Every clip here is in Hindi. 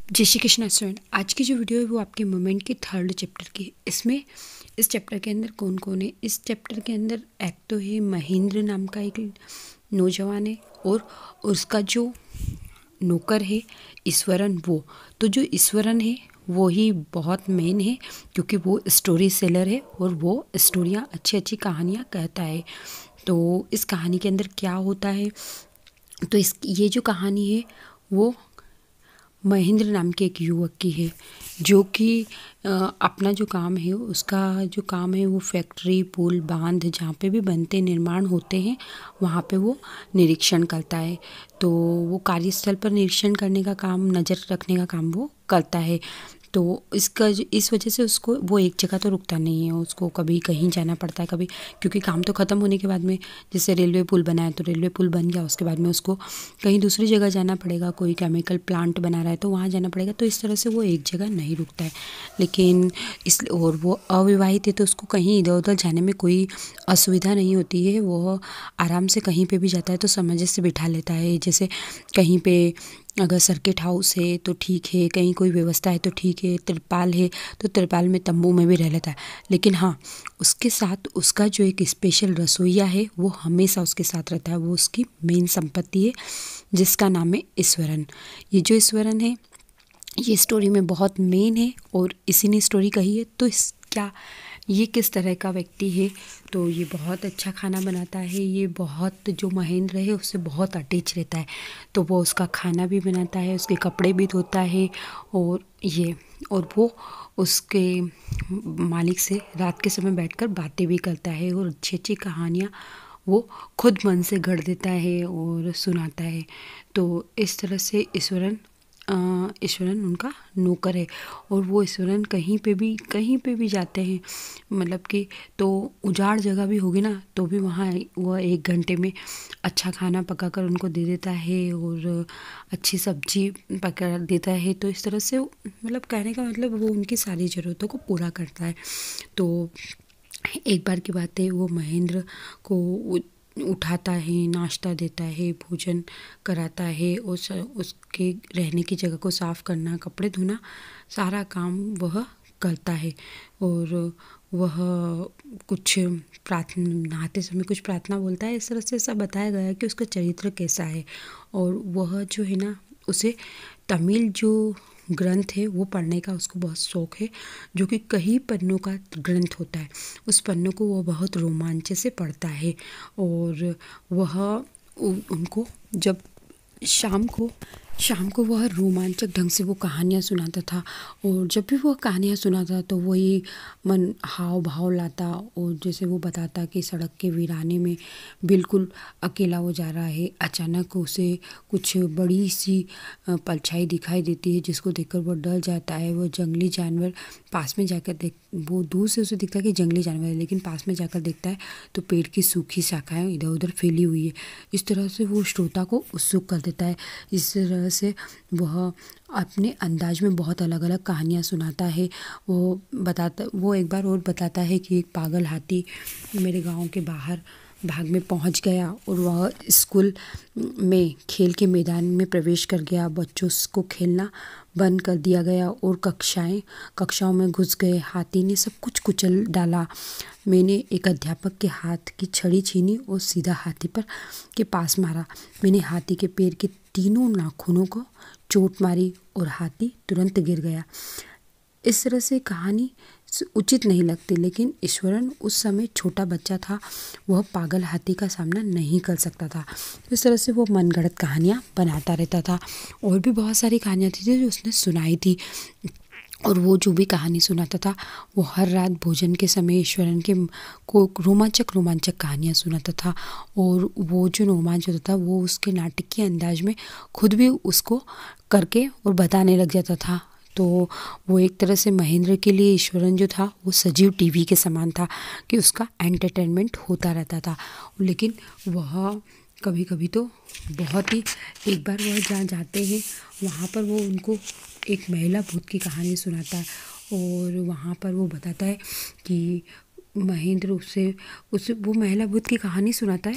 जय श्री कृष्ण स्टूडेंट। आज की जो वीडियो है वो आपके मोमेंट के थर्ड चैप्टर की है। इसमें इस चैप्टर के अंदर कौन कौन है? इस चैप्टर के अंदर एक तो है महेंद्र नाम का एक नौजवान है और उसका जो नौकर है ईश्वरन। वो तो जो ईश्वरन है वो ही बहुत मेन है, क्योंकि वो स्टोरी सेलर है और वो स्टोरियाँ अच्छी अच्छी कहानियाँ कहता है। तो इस कहानी के अंदर क्या होता है, तो ये जो कहानी है वो महेंद्र नाम के एक युवक की है, जो कि अपना जो काम है, उसका जो काम है वो फैक्ट्री, पुल, बांध जहाँ पे भी बनते निर्माण होते हैं वहाँ पे वो निरीक्षण करता है। तो वो कार्यस्थल पर निरीक्षण करने का काम, नज़र रखने का काम वो करता है। तो इस वजह से उसको वो एक जगह तो रुकता नहीं है, उसको कभी कहीं जाना पड़ता है, कभी क्योंकि काम तो ख़त्म होने के बाद में, जैसे रेलवे पुल बना है तो रेलवे पुल बन गया, उसके बाद में उसको कहीं दूसरी जगह जाना पड़ेगा, कोई केमिकल प्लांट बना रहा है तो वहाँ जाना पड़ेगा। तो इस तरह से वो एक जगह नहीं रुकता है। लेकिन और वो अविवाहित है तो उसको कहीं इधर उधर जाने में कोई असुविधा नहीं होती है। वो आराम से कहीं पे भी जाता है तो समझ से बिठा लेता है। जैसे कहीं पे अगर सर्किट हाउस है तो ठीक है, कहीं कोई व्यवस्था है तो ठीक है, तिरपाल है तो तिरपाल में, तंबू में भी रह लेता है। लेकिन हाँ, उसके साथ उसका जो एक स्पेशल रसोइया है वो हमेशा उसके साथ रहता है। वो उसकी मेन संपत्ति है, जिसका नाम है ईश्वरन। ये जो ईश्वरन है ये स्टोरी में बहुत मेन है और इसी ने स्टोरी कही है। तो ये किस तरह का व्यक्ति है? तो ये बहुत अच्छा खाना बनाता है। ये बहुत, जो महेंद्र है उससे बहुत अटैच रहता है, तो वो उसका खाना भी बनाता है, उसके कपड़े भी धोता है और वो उसके मालिक से रात के समय बैठकर बातें भी करता है और अच्छी अच्छी कहानियाँ वो खुद मन से गढ़ देता है और सुनाता है। तो इस तरह से ईश्वरन उनका नौकर है और वो ईश्वरन कहीं पे भी जाते हैं, मतलब कि तो उजाड़ जगह भी होगी ना तो भी वहाँ वो 1 घंटे में अच्छा खाना पका कर उनको दे देता है और अच्छी सब्जी पका देता है। तो इस तरह से मतलब कहने का मतलब वो उनकी सारी ज़रूरतों को पूरा करता है। तो एक बार की बात है, वो महेंद्र को उठाता है, नाश्ता देता है, भोजन कराता है, उसके रहने की जगह को साफ़ करना, कपड़े धोना, सारा काम वह करता है। और वह कुछ प्रार्थना, नहाते समय कुछ प्रार्थना बोलता है। इस तरह से सब बताया गया है कि उसका चरित्र कैसा है। और वह जो है ना, उसे तमिल जो ग्रंथ है वो पढ़ने का उसको बहुत शौक़ है, जो कि कई पन्नों का ग्रंथ होता है। उस पन्नों को वो बहुत रोमांच से पढ़ता है और वह उनको जब शाम को वह रोमांचक ढंग से वो कहानियाँ सुनाता था। और जब भी वह कहानियाँ सुनाता तो वही मन हाव भाव लाता, और जैसे वो बताता कि सड़क के वीराने में बिल्कुल अकेला वो जा रहा है, अचानक उसे कुछ बड़ी सी परछाई दिखाई देती है, जिसको देखकर वो डर जाता है। वो जंगली जानवर पास में जाकर वो दूर से उसे दिखता है कि जंगली जानवर है, लेकिन पास में जाकर देखता है तो पेड़ की सूखी शाखाएं इधर उधर फैली हुई है। इस तरह से वो श्रोता को उत्सुक कर देता है। इस तरह से वह अपने अंदाज में बहुत अलग अलग कहानियाँ सुनाता है। वो एक बार और बताता है कि एक पागल हाथी मेरे गांव के बाहर भाग में पहुंच गया और वह स्कूल में खेल के मैदान में प्रवेश कर गया। बच्चों को खेलना बंद कर दिया गया और कक्षाओं में घुस गए। हाथी ने सब कुछ कुचल डाला। मैंने एक अध्यापक के हाथ की छड़ी छीनी और सीधा हाथी के पास मारा। मैंने हाथी के पैर के तीनों नाखूनों को चोट मारी और हाथी तुरंत गिर गया। इस तरह से कहानी उचित नहीं लगती, लेकिन ईश्वरन उस समय छोटा बच्चा था, वह पागल हाथी का सामना नहीं कर सकता था। इस तरह से वो मनगढ़ंत कहानियाँ बनाता रहता था। और भी बहुत सारी कहानियाँ थी जो उसने सुनाई थी। और वो जो भी कहानी सुनाता था वो हर रात भोजन के समय ईश्वरन को रोमांचक कहानियाँ सुनाता था। और वो जो रोमांच होता था वो उसके नाटकीय अंदाज में खुद भी उसको करके और बताने लग जाता था। तो वो एक तरह से महेंद्र के लिए ईश्वरन जो था वो सजीव टीवी के समान था, कि उसका एंटरटेनमेंट होता रहता था। लेकिन वह कभी कभी तो बहुत ही, एक बार वह जहाँ जाते हैं वहाँ पर वो उनको एक महिला भूत की कहानी सुनाता है। और वहाँ पर वो बताता है कि महेंद्र उसे वो महिला भूत की कहानी सुनाता है।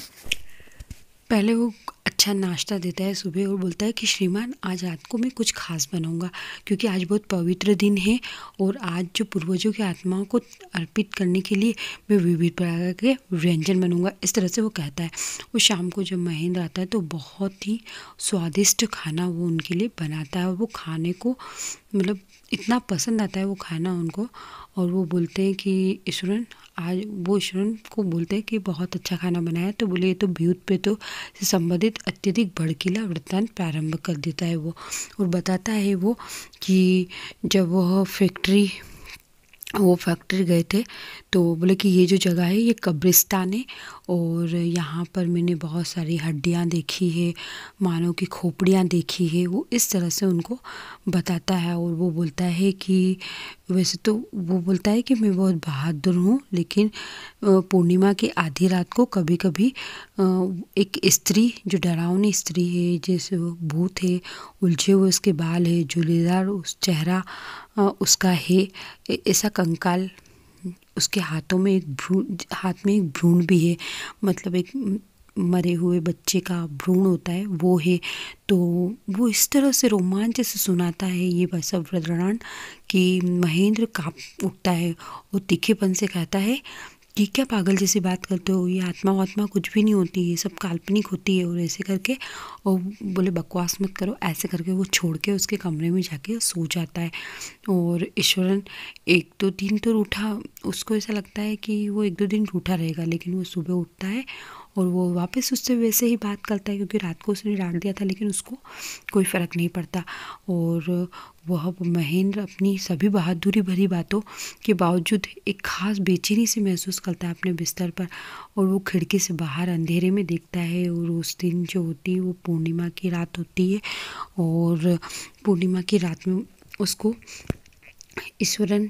पहले वो अच्छा नाश्ता देता है सुबह और बोलता है कि श्रीमान आज रात को मैं कुछ खास बनाऊंगा, क्योंकि आज बहुत पवित्र दिन है और आज जो पूर्वजों की आत्माओं को अर्पित करने के लिए मैं विविध प्रकार के व्यंजन बनूंगा। इस तरह से वो कहता है। और शाम को जब महेंद्र आता है तो बहुत ही स्वादिष्ट खाना वो उनके लिए बनाता है और वो खाने को मतलब इतना पसंद आता है वो खाना उनको। और वो बोलते हैं कि ईश्वरन आज वो ईश्वरन को बोलते हैं कि बहुत अच्छा खाना बनाया। तो बोले ये तो भूत प्रेतों से संबंधित अत्यधिक भड़कीला वृत्तांत प्रारंभ कर देता है वो। और बताता है वो कि जब वो फैक्ट्री गए थे तो बोले कि ये जो जगह है ये कब्रिस्तान है और यहाँ पर मैंने बहुत सारी हड्डियाँ देखी है, मानव की खोपड़ियाँ देखी है। वो इस तरह से उनको बताता है। और वो बोलता है कि वैसे तो वो बोलता है कि मैं बहुत बहादुर हूँ, लेकिन पूर्णिमा की आधी रात को कभी कभी एक स्त्री जो डरावनी स्त्री है, जैसे वो भूत है, उलझे हुए उसके बाल है, झूलेदार उस चेहरा उसका है, ऐसा कंकाल, उसके हाथ में एक भ्रूण भी है, मतलब एक मरे हुए बच्चे का भ्रूण होता है वो है। तो वो इस तरह से रोमांच से सुनाता है ये सब वर्णन कि महेंद्र कांप उठता है और तीखेपन से कहता है कि क्या पागल जैसी बात करते हो, ये आत्मा कुछ भी नहीं होती, ये सब काल्पनिक होती है। और ऐसे करके और बोले बकवास मत करो, ऐसे करके वो छोड़ के उसके कमरे में जाके सो जाता है। और ईश्वरन 1-2 दिन तो रूठा, उसको ऐसा लगता है कि वो 1-2 दिन रूठा रहेगा, लेकिन वो सुबह उठता है और वो वापस उससे वैसे ही बात करता है, क्योंकि रात को उसने डांट दिया था लेकिन उसको कोई फ़र्क नहीं पड़ता। और वह महेंद्र अपनी सभी बहादुरी भरी बातों के बावजूद एक खास बेचैनी से महसूस करता है अपने बिस्तर पर। और वो खिड़की से बाहर अंधेरे में देखता है और उस दिन जो होती है वो पूर्णिमा की रात होती है। और पूर्णिमा की रात में उसको ईश्वरन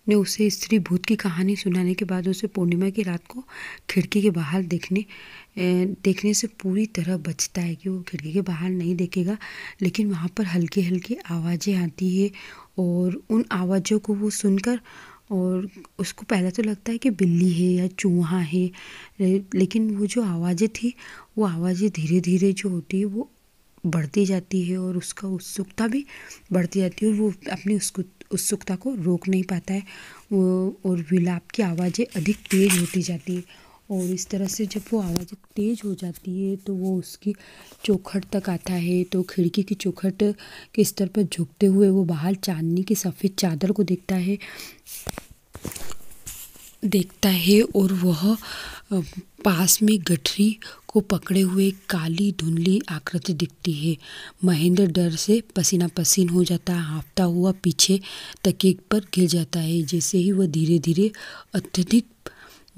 ने उसे स्त्री भूत की कहानी सुनाने के बाद उसे पूर्णिमा की रात को खिड़की के बाहर देखने से पूरी तरह बचता है कि वो खिड़की के बाहर नहीं देखेगा। लेकिन वहाँ पर हल्की हल्की आवाज़ें आती है और उन आवाज़ों को वो सुनकर और उसको पहले तो लगता है कि बिल्ली है या चूहा है, लेकिन वो जो आवाज़ें थी वो आवाज़ें धीरे धीरे जो होती है वो बढ़ती जाती है और उसका उत्सुकता भी बढ़ती जाती है और वो अपनी उसको उत्सुकता को रोक नहीं पाता है वो। और विलाप की आवाज़ें अधिक तेज़ होती जाती है और इस तरह से जब वो आवाज़ें तेज़ हो जाती है तो वो उसकी चौखट तक आता है। तो खिड़की की चौखट के स्तर पर झुकते हुए वो बाहर चांदनी की सफ़ेद चादर को देखता है और वह पास में गठरी को पकड़े हुए काली धुंधली आकृति दिखती है। महेंद्र डर से पसीना पसीन हो जाता है, हाँफता हुआ पीछे तकिए पर गिर जाता है। जैसे ही वह धीरे धीरे अत्यधिक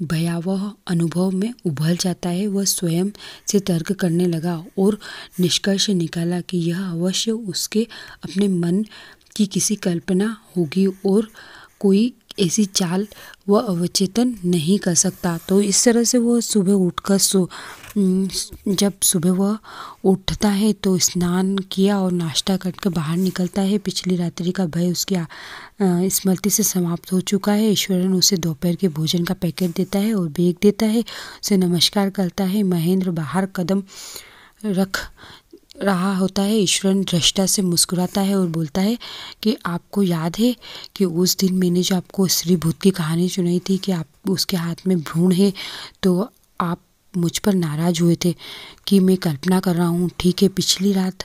भयावह अनुभव में उभर जाता है, वह स्वयं से तर्क करने लगा और निष्कर्ष निकाला कि यह अवश्य उसके अपने मन की किसी कल्पना होगी और कोई ऐसी चाल वह अवचेतन नहीं कर सकता। तो इस तरह से वो सुबह उठकर जब सुबह वह उठता है तो स्नान किया और नाश्ता करके बाहर निकलता है। पिछली रात्रि का भय उसकी स्मृति से समाप्त हो चुका है। ईश्वरन उसे दोपहर के भोजन का पैकेट देता है और बैग देता है, उसे नमस्कार करता है। महेंद्र बाहर कदम रख रहा होता है। ईश्वरन दृष्टा से मुस्कुराता है और बोलता है कि आपको याद है कि उस दिन मैंने जो आपको स्त्री भूत की कहानी सुनाई थी कि आप उसके हाथ में भ्रूण है, तो आप मुझ पर नाराज़ हुए थे कि मैं कल्पना कर रहा हूँ। ठीक है, पिछली रात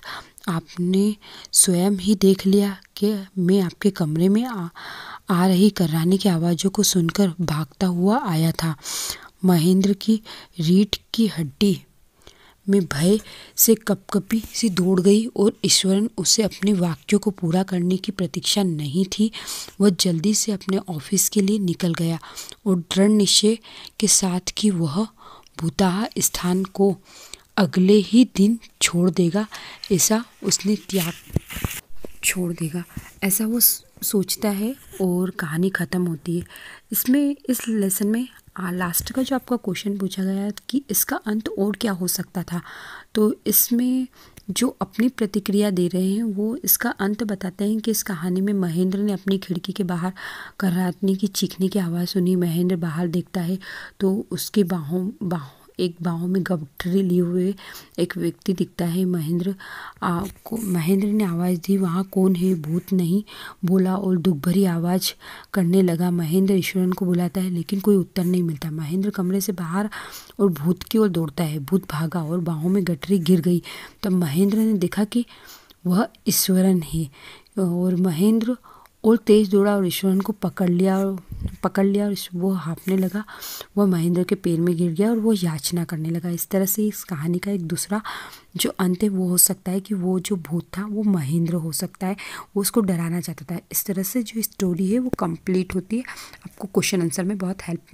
आपने स्वयं ही देख लिया कि मैं आपके कमरे में आ रही कर्राने की आवाज़ों को सुनकर भागता हुआ आया था। महेंद्र की रीढ़ की हड्डी में भय से कपकपी सी दौड़ गई और ईश्वरन उसे अपने वाक्यों को पूरा करने की प्रतीक्षा नहीं थी। वह जल्दी से अपने ऑफिस के लिए निकल गया और दृढ़ निश्चय के साथ कि वह भूताह स्थान को अगले ही दिन छोड़ देगा, ऐसा वो सोचता है और कहानी ख़त्म होती है। इस लेसन में लास्ट का जो आपका क्वेश्चन पूछा गया है कि इसका अंत और क्या हो सकता था, तो इसमें जो अपनी प्रतिक्रिया दे रहे हैं वो इसका अंत बताते हैं कि इस कहानी में महेंद्र ने अपनी खिड़की के बाहर कर्रातनी की चीखने की आवाज़ सुनी। महेंद्र बाहर देखता है तो उसके बाहों एक बाहों में गठरी लिए हुए एक व्यक्ति दिखता है। महेंद्र ने आवाज़ दी, वहाँ कौन है? भूत नहीं, बोला और दुख भरी आवाज़ करने लगा। महेंद्र ईश्वरन को बुलाता है लेकिन कोई उत्तर नहीं मिलता। महेंद्र कमरे से बाहर और भूत की ओर दौड़ता है। भूत भागा और बाहों में गठरी गिर गई। तब महेंद्र ने देखा कि वह ईश्वरन है और महेंद्र और तेज दौड़ा और ईश्वरन को पकड़ लिया और वो हाँफने लगा। वह महेंद्र के पैर में गिर गया और वो याचना करने लगा। इस तरह से इस कहानी का एक दूसरा जो अंत है वो हो सकता है कि वो जो भूत था वो महेंद्र हो सकता है, वो उसको डराना चाहता था। इस तरह से जो स्टोरी है वो कंप्लीट होती है। आपको क्वेश्चन आंसर में बहुत हेल्प